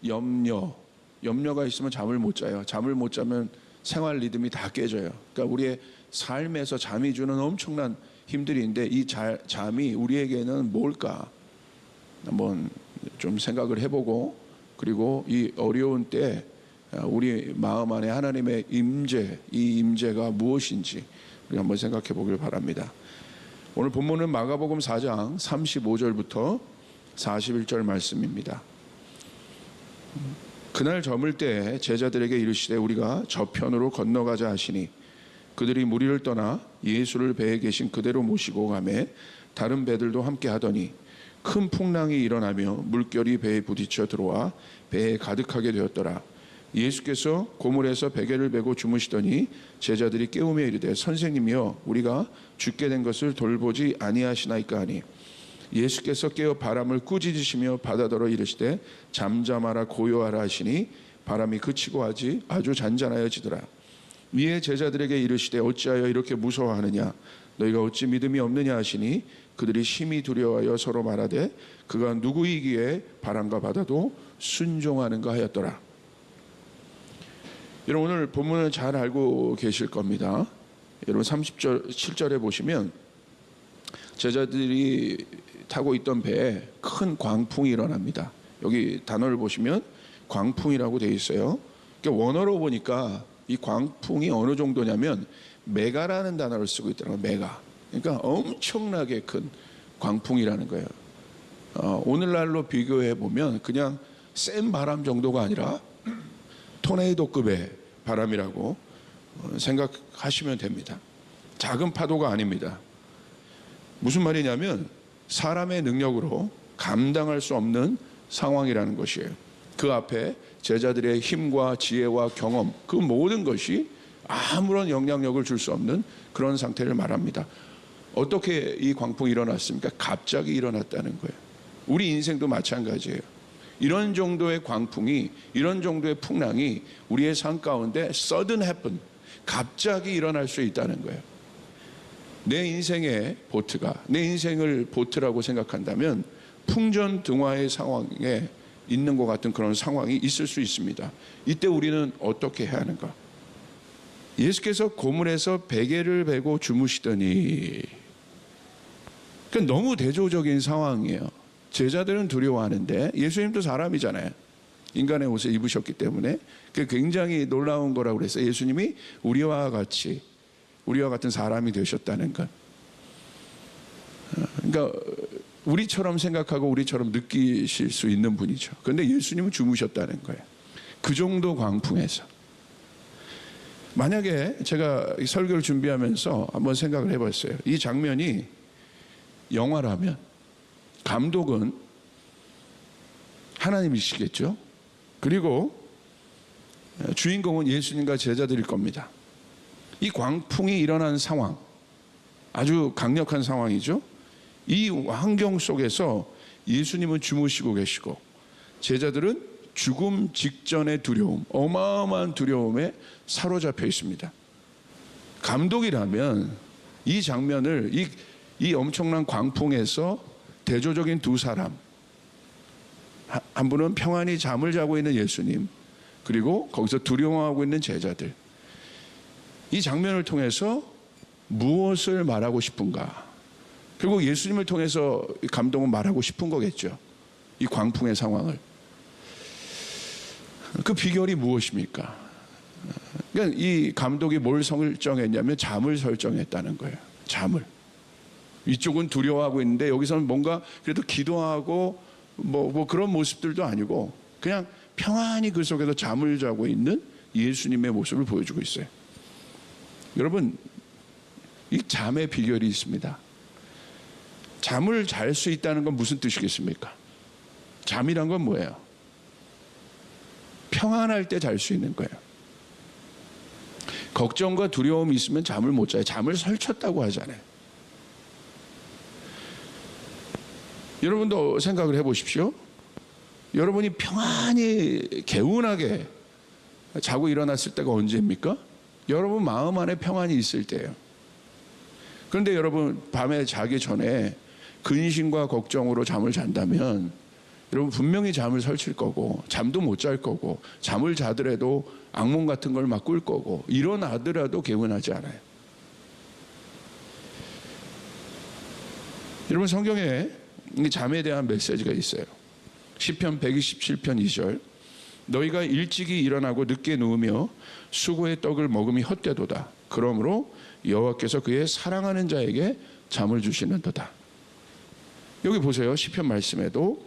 염려가 있으면 잠을 못 자요. 잠을 못 자면 생활 리듬이 다 깨져요. 그러니까 우리의 삶에서 잠이 주는 엄청난 힘들인데 이 잠이 우리에게는 뭘까? 한번 좀 생각을 해보고, 그리고 이 어려운 때 우리 마음 안에 하나님의 임재, 이 임재가 무엇인지 우리 한번 생각해 보길 바랍니다. 오늘 본문은 마가복음 4장 35절부터 41절 말씀입니다. 그날 저물 때 제자들에게 이르시되 우리가 저편으로 건너가자 하시니 그들이 무리를 떠나 예수를 배에 계신 그대로 모시고 가매 다른 배들도 함께 하더니 큰 풍랑이 일어나며 물결이 배에 부딪혀 들어와 배에 가득하게 되었더라. 예수께서 고물에서 베개를 베고 주무시더니 제자들이 깨우며 이르되 선생님이여 우리가 죽게 된 것을 돌보지 아니하시나이까 하니 예수께서 깨어 바람을 꾸짖으시며 바다더러 이르시되 잠잠하라 고요하라 하시니 바람이 그치고 아주 잔잔하여지더라. 위에 제자들에게 이르시되 어찌하여 이렇게 무서워하느냐 너희가 어찌 믿음이 없느냐 하시니 그들이 심히 두려워하여 서로 말하되 그가 누구이기에 바람과 바다도 순종하는가 하였더라. 여러분 오늘 본문을 잘 알고 계실 겁니다. 여러분 37절에 보시면 제자들이 타고 있던 배에 큰 광풍이 일어납니다. 여기 단어를 보시면 광풍이라고 되어 있어요. 그러니까 원어로 보니까 이 광풍이 어느 정도냐면 메가라는 단어를 쓰고 있더라고요. 메가. 그러니까 엄청나게 큰 광풍이라는 거예요. 오늘날로 비교해 보면 그냥 센 바람 정도가 아니라 토네이도급의 바람이라고 생각하시면 됩니다. 작은 파도가 아닙니다. 무슨 말이냐면 사람의 능력으로 감당할 수 없는 상황이라는 것이에요. 그 앞에 제자들의 힘과 지혜와 경험, 그 모든 것이 아무런 영향력을 줄 수 없는 그런 상태를 말합니다. 어떻게 이 광풍이 일어났습니까? 갑자기 일어났다는 거예요. 우리 인생도 마찬가지예요. 이런 정도의 광풍이, 이런 정도의 풍랑이 우리의 삶 가운데 sudden happen, 갑자기 일어날 수 있다는 거예요. 내 인생의 보트가, 내 인생을 보트라고 생각한다면 풍전등화의 상황에 있는 것 같은 그런 상황이 있을 수 있습니다. 이때 우리는 어떻게 해야 하는가? 예수께서 고물에서 베개를 베고 주무시더니, 그러니까 너무 대조적인 상황이에요. 제자들은 두려워하는데 예수님도 사람이잖아요. 인간의 옷을 입으셨기 때문에 그게 굉장히 놀라운 거라고 그랬어요. 예수님이 우리와 같은 사람이 되셨다는 것. 그러니까 우리처럼 생각하고 우리처럼 느끼실 수 있는 분이죠. 그런데 예수님은 주무셨다는 거예요. 그 정도 광풍에서. 만약에 제가 설교를 준비하면서 한번 생각을 해봤어요. 이 장면이 영화라면 감독은 하나님이시겠죠. 그리고 주인공은 예수님과 제자들일 겁니다. 이 광풍이 일어난 상황, 아주 강력한 상황이죠. 이 환경 속에서 예수님은 주무시고 계시고 제자들은 죽음 직전의 두려움, 어마어마한 두려움에 사로잡혀 있습니다. 감독이라면 이 장면을 이 엄청난 광풍에서 대조적인 두 사람, 한 분은 평안히 잠을 자고 있는 예수님, 그리고 거기서 두려워하고 있는 제자들, 이 장면을 통해서 무엇을 말하고 싶은가? 결국 예수님을 통해서 감독은 말하고 싶은 거겠죠. 이 광풍의 상황을. 그 비결이 무엇입니까? 그러니까 이 감독이 뭘 설정했냐면 잠을 설정했다는 거예요. 잠을. 이쪽은 두려워하고 있는데 여기서는 뭔가 그래도 기도하고 뭐 그런 모습들도 아니고 그냥 평안히 그 속에서 잠을 자고 있는 예수님의 모습을 보여주고 있어요. 여러분, 이 잠의 비결이 있습니다. 잠을 잘 수 있다는 건 무슨 뜻이겠습니까? 잠이란 건 뭐예요? 평안할 때 잘 수 있는 거예요. 걱정과 두려움이 있으면 잠을 못 자요. 잠을 설쳤다고 하잖아요. 여러분도 생각을 해보십시오. 여러분이 평안히 개운하게 자고 일어났을 때가 언제입니까? 여러분 마음 안에 평안이 있을 때예요. 그런데 여러분 밤에 자기 전에 근심과 걱정으로 잠을 잔다면 여러분 분명히 잠을 설칠 거고 잠도 못 잘 거고 잠을 자더라도 악몽 같은 걸 막 꿀 거고 일어나더라도 개운하지 않아요. 여러분 성경에 잠에 대한 메시지가 있어요. 시편 127편 2절 너희가 일찍이 일어나고 늦게 누우며 수고의 떡을 먹음이 헛되도다. 그러므로 여호와께서 그의 사랑하는 자에게 잠을 주시는도다. 여기 보세요. 시편 말씀에도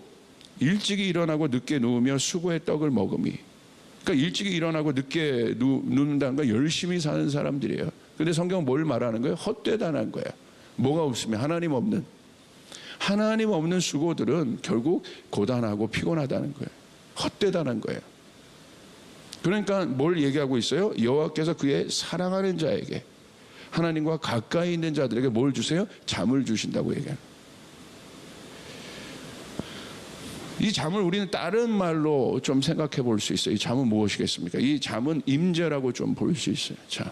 일찍이 일어나고 늦게 누우며 수고의 떡을 먹음이, 그러니까 일찍이 일어나고 늦게 눕는다는 건 열심히 사는 사람들이에요. 근데 성경은 뭘 말하는 거예요? 헛되다는 거예요. 뭐가 없으면 하나님 없는 수고들은 결국 고단하고 피곤하다는 거예요. 헛되다는 거예요. 그러니까 뭘 얘기하고 있어요? 여호와께서 그의 사랑하는 자에게, 하나님과 가까이 있는 자들에게 뭘 주세요? 잠을 주신다고 얘기해요. 이 잠을 우리는 다른 말로 좀 생각해 볼 수 있어요. 이 잠은 무엇이겠습니까? 이 잠은 임재라고 좀 볼 수 있어요. 자,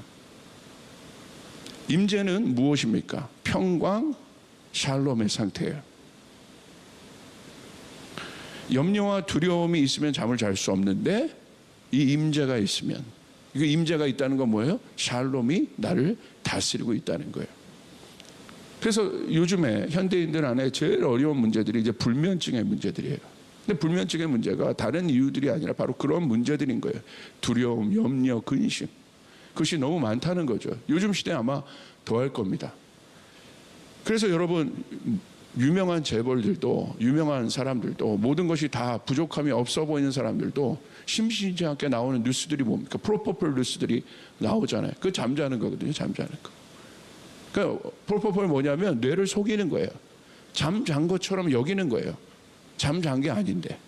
임재는 무엇입니까? 평강, 샬롬의 상태예요. 염려와 두려움이 있으면 잠을 잘 수 없는데 이 임재가 있으면, 이거 임재가 있다는 건 뭐예요? 샬롬이 나를 다스리고 있다는 거예요. 그래서 요즘에 현대인들 안에 제일 어려운 문제들이 이제 불면증의 문제들이에요. 근데 불면증의 문제가 다른 이유들이 아니라 바로 그런 문제들인 거예요. 두려움, 염려, 근심. 그것이 너무 많다는 거죠. 요즘 시대에 아마 더 할 겁니다. 그래서 여러분, 유명한 재벌들도, 유명한 사람들도, 모든 것이 다 부족함이 없어 보이는 사람들도 심심치 않게 나오는 뉴스들이 뭡니까? 프로포폴 뉴스들이 나오잖아요. 그거 잠자는 거거든요. 잠자는 거. 그러니까 프로포폴 뭐냐면 뇌를 속이는 거예요. 잠잔 것처럼 여기는 거예요. 잠잔 게 아닌데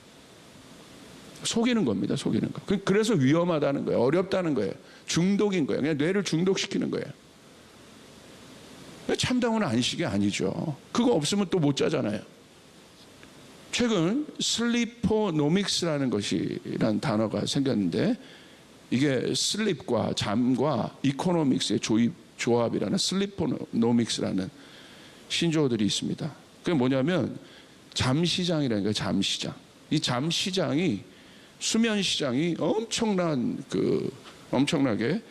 속이는 겁니다. 속이는 거. 그래서 위험하다는 거예요. 어렵다는 거예요. 중독인 거예요. 그냥 뇌를 중독시키는 거예요. 참다운 안식이 아니죠. 그거 없으면 또 못 자잖아요. 최근 슬리포노믹스라는 것이란 단어가 생겼는데, 이게 슬립과 잠과 이코노믹스의 조합이라는 슬리포노믹스라는 신조어들이 있습니다. 그게 뭐냐면 잠시장이라는 거예요. 잠시장. 이 잠시장이, 수면 시장이 엄청나게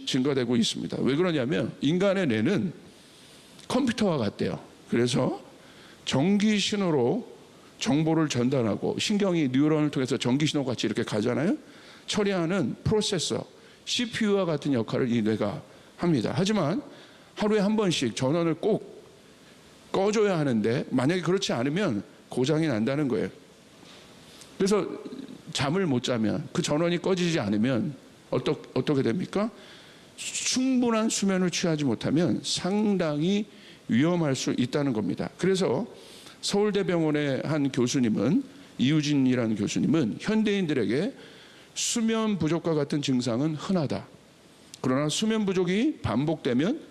증가되고 있습니다. 왜 그러냐면 인간의 뇌는 컴퓨터와 같대요. 그래서 전기 신호로 정보를 전달하고, 신경이 뉴런을 통해서 전기 신호 같이 이렇게 가잖아요. 처리하는 프로세서, CPU와 같은 역할을 이 뇌가 합니다. 하지만 하루에 한 번씩 전원을 꼭 꺼줘야 하는데 만약에 그렇지 않으면 고장이 난다는 거예요. 그래서 잠을 못 자면, 그 전원이 꺼지지 않으면 어떻게 됩니까? 충분한 수면을 취하지 못하면 상당히 위험할 수 있다는 겁니다. 그래서 서울대병원의 한 교수님은, 이유진이라는 교수님은 현대인들에게 수면 부족과 같은 증상은 흔하다. 그러나 수면 부족이 반복되면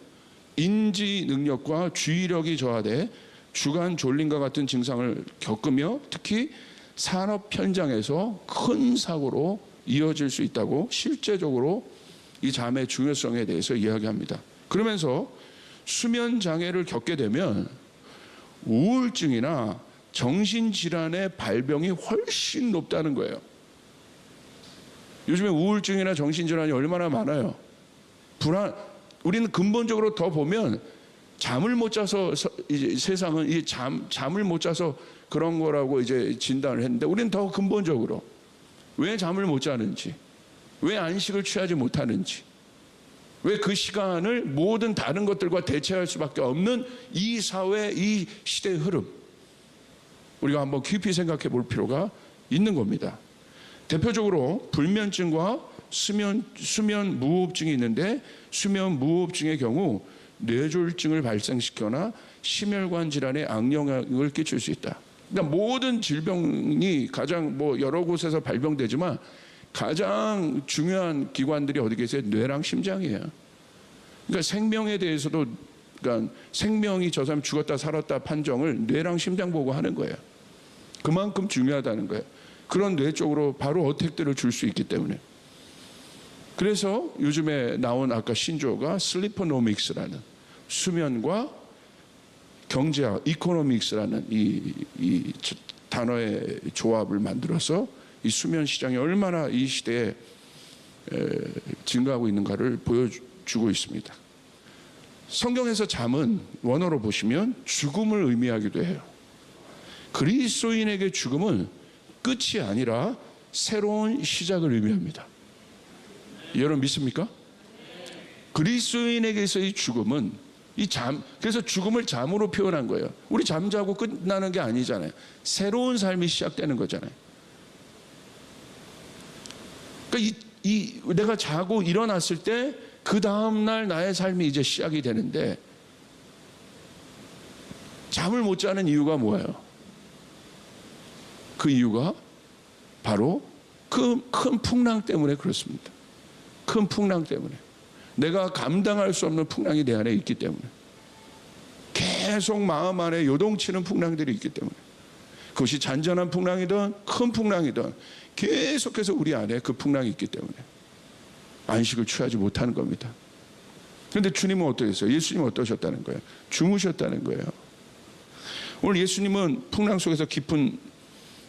인지 능력과 주의력이 저하돼 주간 졸림과 같은 증상을 겪으며 특히 산업 현장에서 큰 사고로 이어질 수 있다고 실제적으로 이 잠의 중요성에 대해서 이야기합니다. 그러면서 수면 장애를 겪게 되면 우울증이나 정신질환의 발병이 훨씬 높다는 거예요. 요즘에 우울증이나 정신질환이 얼마나 많아요. 우리는 근본적으로 더 보면 잠을 못 자서, 이제 세상은 이 잠을 못 자서 그런 거라고 이제 진단을 했는데, 우리는 더 근본적으로 왜 잠을 못 자는지, 왜 안식을 취하지 못하는지, 왜 그 시간을 모든 다른 것들과 대체할 수밖에 없는 이 사회, 이 시대의 흐름, 우리가 한번 깊이 생각해 볼 필요가 있는 겁니다. 대표적으로 불면증과 수면 무호흡증이 있는데, 수면 무호흡증의 경우 뇌졸중을 발생시키거나 심혈관 질환에 악영향을 끼칠 수 있다. 그러니까 모든 질병이 가장 여러 곳에서 발병되지만 가장 중요한 기관들이 어디 계세요? 뇌랑 심장이에요. 그러니까 생명에 대해서도, 그러니까 생명이 저 사람 죽었다 살았다 판정을 뇌랑 심장 보고 하는 거예요. 그만큼 중요하다는 거예요. 그런 뇌 쪽으로 바로 어택들을 줄 수 있기 때문에. 그래서 요즘에 나온 아까 신조어가 슬리퍼노믹스라는, 수면과 경제학, 이코노믹스라는 이 단어의 조합을 만들어서 이 수면 시장이 얼마나 이 시대에 증가하고 있는가를 보여주고 있습니다. 성경에서 잠은 원어로 보시면 죽음을 의미하기도 해요. 그리스도인에게 죽음은 끝이 아니라 새로운 시작을 의미합니다. 여러분 믿습니까? 그리스도인에게서의 죽음은 그래서 죽음을 잠으로 표현한 거예요. 우리 잠자고 끝나는 게 아니잖아요. 새로운 삶이 시작되는 거잖아요. 그러니까 내가 자고 일어났을 때 그 다음날 나의 삶이 이제 시작이 되는데, 잠을 못 자는 이유가 뭐예요? 그 이유가 바로 그 큰 풍랑 때문에 그렇습니다. 큰 풍랑 때문에, 내가 감당할 수 없는 풍랑이 내 안에 있기 때문에, 계속 마음 안에 요동치는 풍랑들이 있기 때문에, 그것이 잔잔한 풍랑이든 큰 풍랑이든 계속해서 우리 안에 그 풍랑이 있기 때문에 안식을 취하지 못하는 겁니다. 그런데 주님은 어떠셨어요? 예수님은 어떠셨다는 거예요? 주무셨다는 거예요. 오늘 예수님은 풍랑 속에서 깊은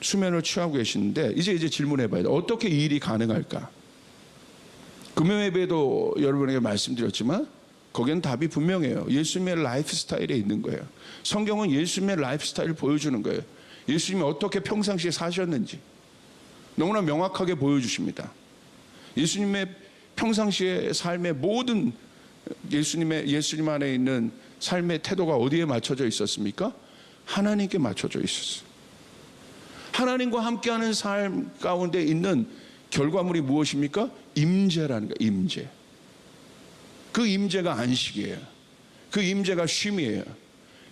수면을 취하고 계시는데, 이제 질문해 봐야 돼요. 어떻게 이 일이 가능할까? 금요 예배도 여러분에게 말씀드렸지만 거기엔 답이 분명해요. 예수님의 라이프 스타일에 있는 거예요. 성경은 예수님의 라이프 스타일을 보여주는 거예요. 예수님이 어떻게 평상시에 사셨는지 너무나 명확하게 보여주십니다. 예수님의 평상시의 삶의 모든 예수님 안에 있는 삶의 태도가 어디에 맞춰져 있었습니까? 하나님께 맞춰져 있었어요. 하나님과 함께하는 삶 가운데 있는 결과물이 무엇입니까? 임재라는 거예요. 임재. 그 임재가 안식이에요. 그 임재가 쉼이에요.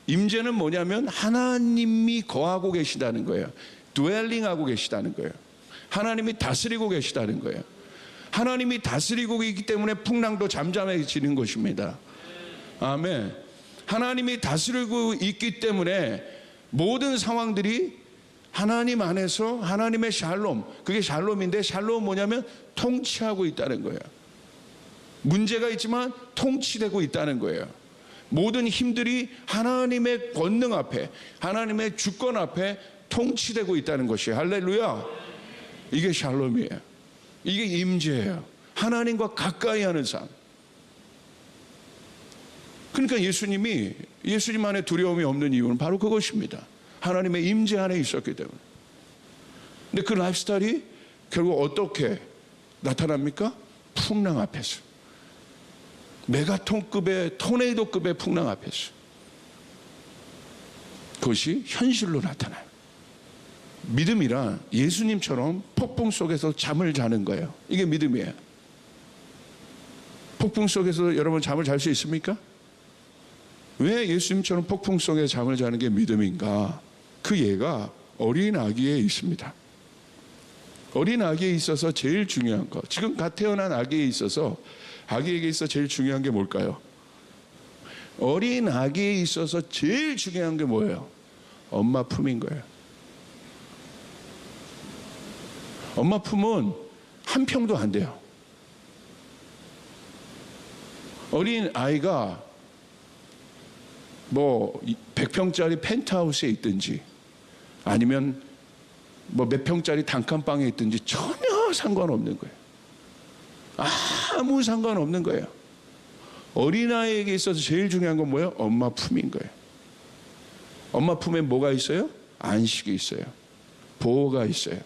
임재는 뭐냐면 하나님이 거하고 계시다는 거예요. dwelling하고 계시다는 거예요. 하나님이 다스리고 계시다는 거예요. 하나님이 다스리고 있기 때문에 풍랑도 잠잠해지는 것입니다. 아멘. 하나님이 다스리고 있기 때문에 모든 상황들이 하나님 안에서 하나님의 샬롬, 그게 샬롬인데, 샬롬은 뭐냐면 통치하고 있다는 거예요. 문제가 있지만 통치되고 있다는 거예요. 모든 힘들이 하나님의 권능 앞에, 하나님의 주권 앞에 통치되고 있다는 것이에요. 할렐루야. 이게 샬롬이에요. 이게 임재예요. 하나님과 가까이 하는 삶. 그러니까 예수님 안에 두려움이 없는 이유는 바로 그것입니다. 하나님의 임재 안에 있었기 때문에. 근데 그 라이프 스타일이 결국 어떻게 나타납니까? 풍랑 앞에서. 메가톤급의 토네이도급의 풍랑 앞에서. 그것이 현실로 나타나요. 믿음이란 예수님처럼 폭풍 속에서 잠을 자는 거예요. 이게 믿음이에요. 폭풍 속에서 여러분 잠을 잘 수 있습니까? 왜 예수님처럼 폭풍 속에 잠을 자는 게 믿음인가? 그 예가 어린 아기에 있습니다. 어린 아기에 있어서 제일 중요한 거, 지금 갓 태어난 아기에 있어서, 아기에게 있어 제일 중요한 게 뭘까요? 어린 아기에 있어서 제일 중요한 게 뭐예요? 엄마 품인 거예요. 엄마 품은 한 평도 안 돼요. 어린 아이가 뭐 100평짜리 펜트하우스에 있든지 아니면 뭐 몇 평짜리 단칸방에 있든지 전혀 상관없는 거예요. 아무 상관없는 거예요. 어린아이에게 있어서 제일 중요한 건 뭐예요? 엄마 품인 거예요. 엄마 품에 뭐가 있어요? 안식이 있어요. 보호가 있어요.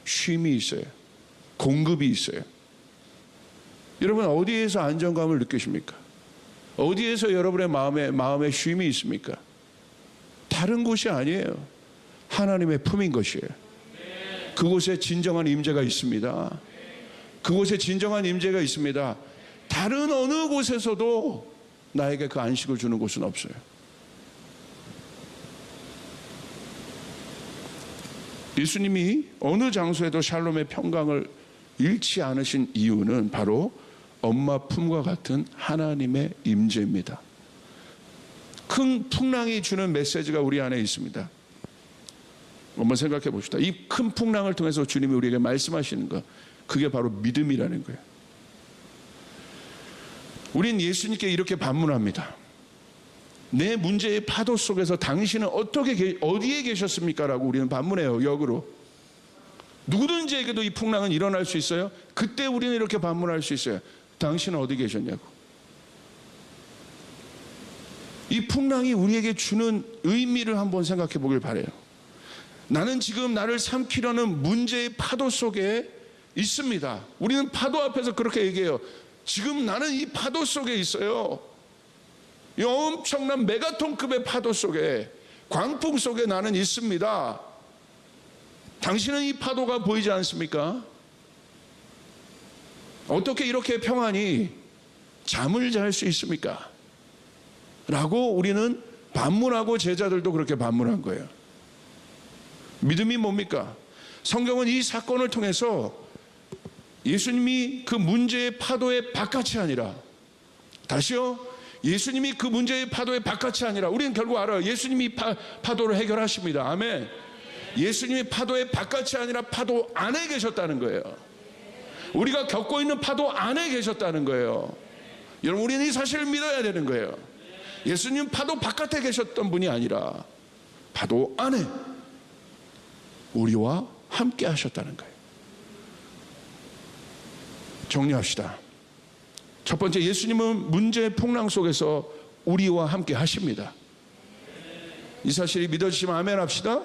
쉼이 있어요. 공급이 있어요. 여러분 어디에서 안정감을 느끼십니까? 어디에서 여러분의 마음에 쉼이 있습니까? 다른 곳이 아니에요. 하나님의 품인 것이에요. 그곳에 진정한 임재가 있습니다. 그곳에 진정한 임재가 있습니다. 다른 어느 곳에서도 나에게 그 안식을 주는 곳은 없어요. 예수님이 어느 장소에도 샬롬의 평강을 잃지 않으신 이유는 바로 엄마 품과 같은 하나님의 임재입니다. 큰 풍랑이 주는 메시지가 우리 안에 있습니다. 한번 생각해 봅시다. 이 큰 풍랑을 통해서 주님이 우리에게 말씀하시는 것, 그게 바로 믿음이라는 거예요. 우린 예수님께 이렇게 반문합니다. 내 문제의 파도 속에서 당신은 어디에 계셨습니까? 라고 우리는 반문해요. 역으로. 누구든지에게도 이 풍랑은 일어날 수 있어요. 그때 우리는 이렇게 반문할 수 있어요. 당신은 어디 계셨냐고. 이 풍랑이 우리에게 주는 의미를 한번 생각해 보길 바라요. 나는 지금 나를 삼키려는 문제의 파도 속에 있습니다. 우리는 파도 앞에서 그렇게 얘기해요. 지금 나는 이 파도 속에 있어요. 이 엄청난 메가톤급의 파도 속에, 광풍 속에 나는 있습니다. 당신은 이 파도가 보이지 않습니까? 어떻게 이렇게 평안히 잠을 잘 수 있습니까? 라고 우리는 반문하고 제자들도 그렇게 반문한 거예요. 믿음이 뭡니까? 성경은 이 사건을 통해서 예수님이 그 문제의 파도의 바깥이 아니라, 다시요, 예수님이 그 문제의 파도의 바깥이 아니라, 우리는 결국 알아요. 예수님이 파도를 해결하십니다. 아멘. 예수님이 파도의 바깥이 아니라 파도 안에 계셨다는 거예요. 우리가 겪고 있는 파도 안에 계셨다는 거예요. 여러분, 우리는 이 사실을 믿어야 되는 거예요. 예수님 파도 바깥에 계셨던 분이 아니라 파도 안에 우리와 함께 하셨다는 거예요. 정리합시다. 첫 번째, 예수님은 문제의 풍랑 속에서 우리와 함께 하십니다. 이 사실이 믿어지시면 아멘 합시다.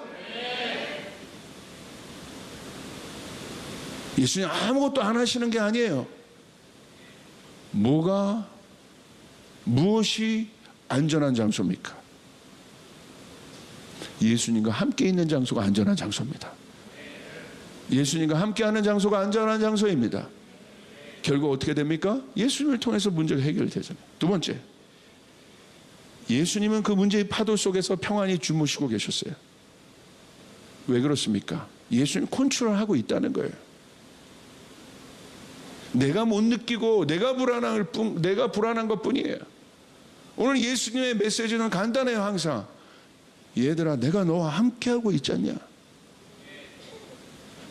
예수님 아무것도 안 하시는 게 아니에요. 무엇이 안전한 장소입니까? 예수님과 함께 있는 장소가 안전한 장소입니다. 예수님과 함께하는 장소가 안전한 장소입니다. 결국 어떻게 됩니까? 예수님을 통해서 문제가 해결되잖아요. 두 번째, 예수님은 그 문제의 파도 속에서 평안히 주무시고 계셨어요. 왜 그렇습니까? 예수님 컨트롤하고 있다는 거예요. 내가 못 느끼고 내가 불안한 것뿐이에요. 오늘 예수님의 메시지는 간단해요. 항상 얘들아, 내가 너와 함께하고 있지 않냐.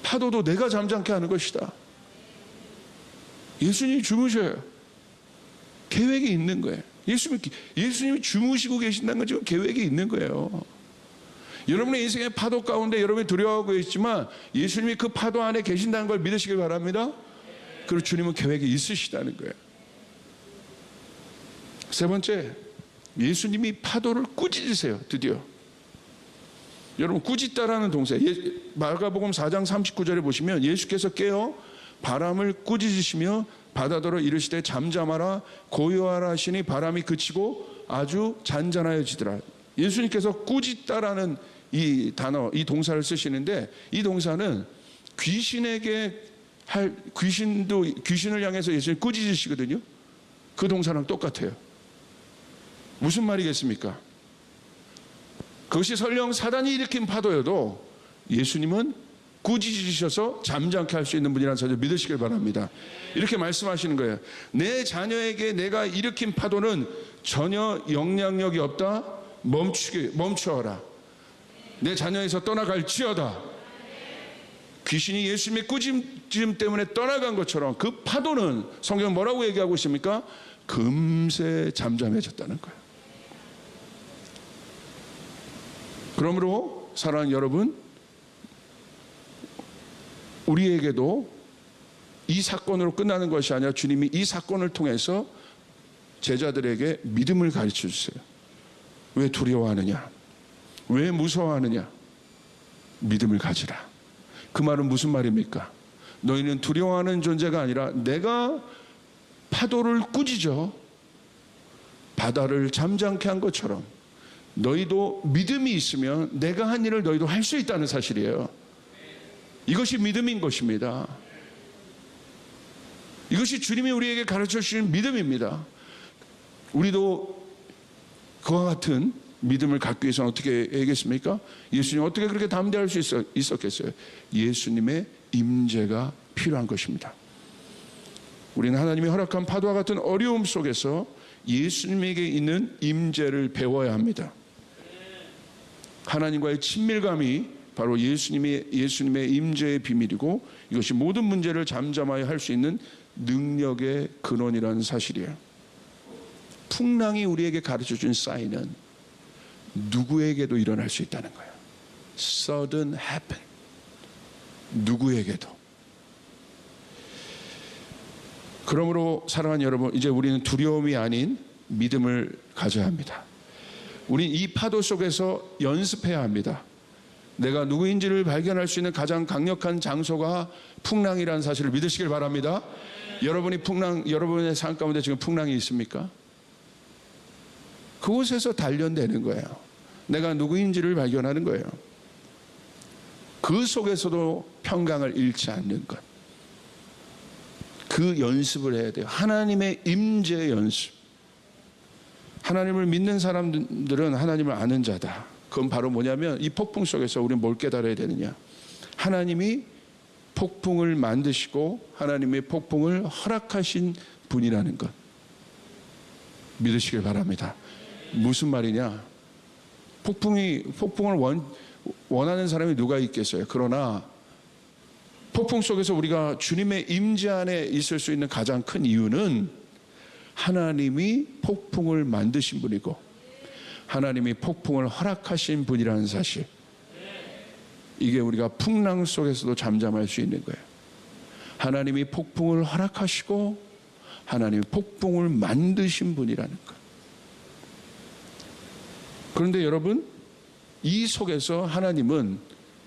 파도도 내가 잠잠케 하는 것이다. 예수님이 주무셔요. 계획이 있는 거예요. 예수님이 주무시고 계신다는 건 지금 계획이 있는 거예요. 여러분의 인생의 파도 가운데 여러분이 두려워하고 있지만 예수님이 그 파도 안에 계신다는 걸 믿으시길 바랍니다. 그리고 주님은 계획이 있으시다는 거예요. 세 번째, 예수님이 파도를 꾸짖으세요. 드디어 여러분, 꾸짖다라는 동사, 마가복음 4장 39절에 보시면 예수께서 깨어 바람을 꾸짖으시며 바다더러 이르시되 잠잠하라 고요하라 하시니 바람이 그치고 아주 잔잔하여지더라. 예수님께서 꾸짖다라는 이 단어, 이 동사를 쓰시는데, 이 동사는 귀신을 향해서 예수님 꾸짖으시거든요. 그 동사랑 똑같아요. 무슨 말이겠습니까? 그것이 설령 사단이 일으킨 파도여도 예수님은 꾸짖으셔서 잠잠케 할 수 있는 분이라는 사실 믿으시길 바랍니다. 이렇게 말씀하시는 거예요. 내 자녀에게 내가 일으킨 파도는 전혀 영향력이 없다. 멈추어라. 내 자녀에서 떠나갈지어다. 귀신이 예수님의 꾸짖음 때문에 떠나간 것처럼 그 파도는 성경은 뭐라고 얘기하고 있습니까? 금세 잠잠해졌다는 거예요. 그러므로 사랑하는 여러분, 우리에게도 이 사건으로 끝나는 것이 아니라 주님이 이 사건을 통해서 제자들에게 믿음을 가르쳐 주세요. 왜 두려워하느냐? 왜 무서워하느냐? 믿음을 가지라. 그 말은 무슨 말입니까? 너희는 두려워하는 존재가 아니라 내가 파도를 꾸짖어 바다를 잠잠케 한 것처럼 너희도 믿음이 있으면 내가 한 일을 너희도 할 수 있다는 사실이에요. 이것이 믿음인 것입니다. 이것이 주님이 우리에게 가르쳐 주신 믿음입니다. 우리도 그와 같은 믿음을 갖기 위해서는 어떻게 해야겠습니까? 예수님 어떻게 그렇게 담대할 수 있었겠어요? 예수님의 임재가 필요한 것입니다. 우리는 하나님이 허락한 파도와 같은 어려움 속에서 예수님에게 있는 임재를 배워야 합니다. 하나님과의 친밀감이 바로 예수님의 임재의 비밀이고, 이것이 모든 문제를 잠잠하여 할 수 있는 능력의 근원이라는 사실이에요. 풍랑이 우리에게 가르쳐준 사인은 누구에게도 일어날 수 있다는 거예요. Sudden happen. 누구에게도. 그러므로 사랑하는 여러분, 이제 우리는 두려움이 아닌 믿음을 가져야 합니다. 우린 이 파도 속에서 연습해야 합니다. 내가 누구인지를 발견할 수 있는 가장 강력한 장소가 풍랑이라는 사실을 믿으시길 바랍니다. 여러분의 삶 가운데 지금 풍랑이 있습니까? 그곳에서 단련되는 거예요. 내가 누구인지를 발견하는 거예요. 그 속에서도 평강을 잃지 않는 것. 그 연습을 해야 돼요. 하나님의 임재 연습. 하나님을 믿는 사람들은 하나님을 아는 자다. 그건 바로 뭐냐면 이 폭풍 속에서 우리는 뭘 깨달아야 되느냐. 하나님이 폭풍을 만드시고 하나님의 폭풍을 허락하신 분이라는 것. 믿으시길 바랍니다. 무슨 말이냐. 폭풍을 원하는 사람이 누가 있겠어요. 그러나 폭풍 속에서 우리가 주님의 임재 안에 있을 수 있는 가장 큰 이유는 하나님이 폭풍을 만드신 분이고 하나님이 폭풍을 허락하신 분이라는 사실. 이게 우리가 풍랑 속에서도 잠잠할 수 있는 거예요. 하나님이 폭풍을 허락하시고 하나님이 폭풍을 만드신 분이라는 것. 그런데 여러분, 이 속에서 하나님은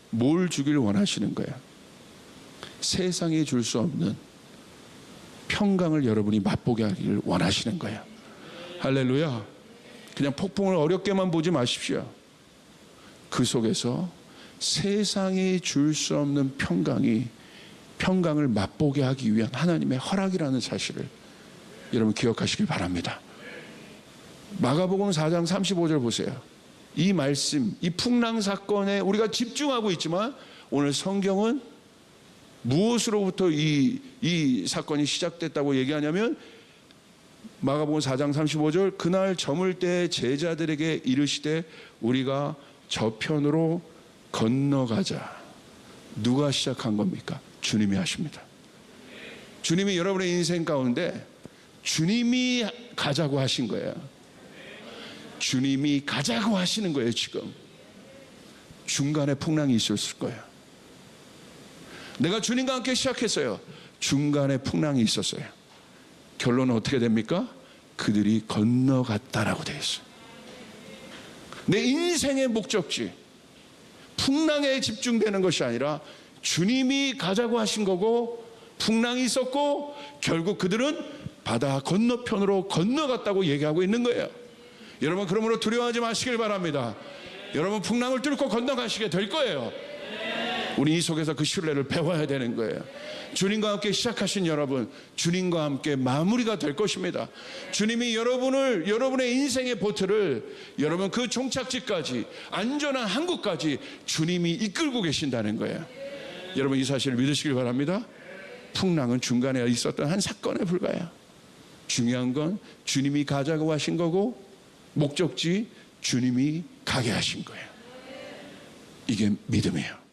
뭘 주기를 원하시는 거예요? 세상이 줄 수 없는 평강을 여러분이 맛보게 하기를 원하시는 거예요. 할렐루야. 그냥 폭풍을 어렵게만 보지 마십시오. 그 속에서 세상이 줄 수 없는 평강을 맛보게 하기 위한 하나님의 허락이라는 사실을 여러분 기억하시길 바랍니다. 마가복음 4장 35절 보세요. 이 말씀, 이 풍랑 사건에 우리가 집중하고 있지만 오늘 성경은 무엇으로부터 이 사건이 시작됐다고 얘기하냐면 마가복음 4장 35절 그날 저물 때 제자들에게 이르시되 우리가 저편으로 건너가자. 누가 시작한 겁니까? 주님이 하십니다. 주님이 여러분의 인생 가운데 주님이 가자고 하신 거예요. 주님이 가자고 하시는 거예요. 지금 중간에 풍랑이 있었을 거예요. 내가 주님과 함께 시작했어요. 중간에 풍랑이 있었어요. 결론은 어떻게 됩니까? 그들이 건너갔다라고 되어 있어요. 내 인생의 목적지 풍랑에 집중되는 것이 아니라 주님이 가자고 하신 거고 풍랑이 있었고 결국 그들은 바다 건너편으로 건너갔다고 얘기하고 있는 거예요. 여러분, 그러므로 두려워하지 마시길 바랍니다. 여러분, 풍랑을 뚫고 건너가시게 될 거예요. 우리 이 속에서 그 신뢰를 배워야 되는 거예요. 주님과 함께 시작하신 여러분, 주님과 함께 마무리가 될 것입니다. 주님이 여러분의 인생의 보트를 여러분 그 종착지까지 안전한 항구까지 주님이 이끌고 계신다는 거예요. 여러분, 이 사실을 믿으시길 바랍니다. 풍랑은 중간에 있었던 한 사건에 불과해요. 중요한 건 주님이 가자고 하신 거고 목적지 주님이 가게 하신 거예요. 이게 믿음이에요.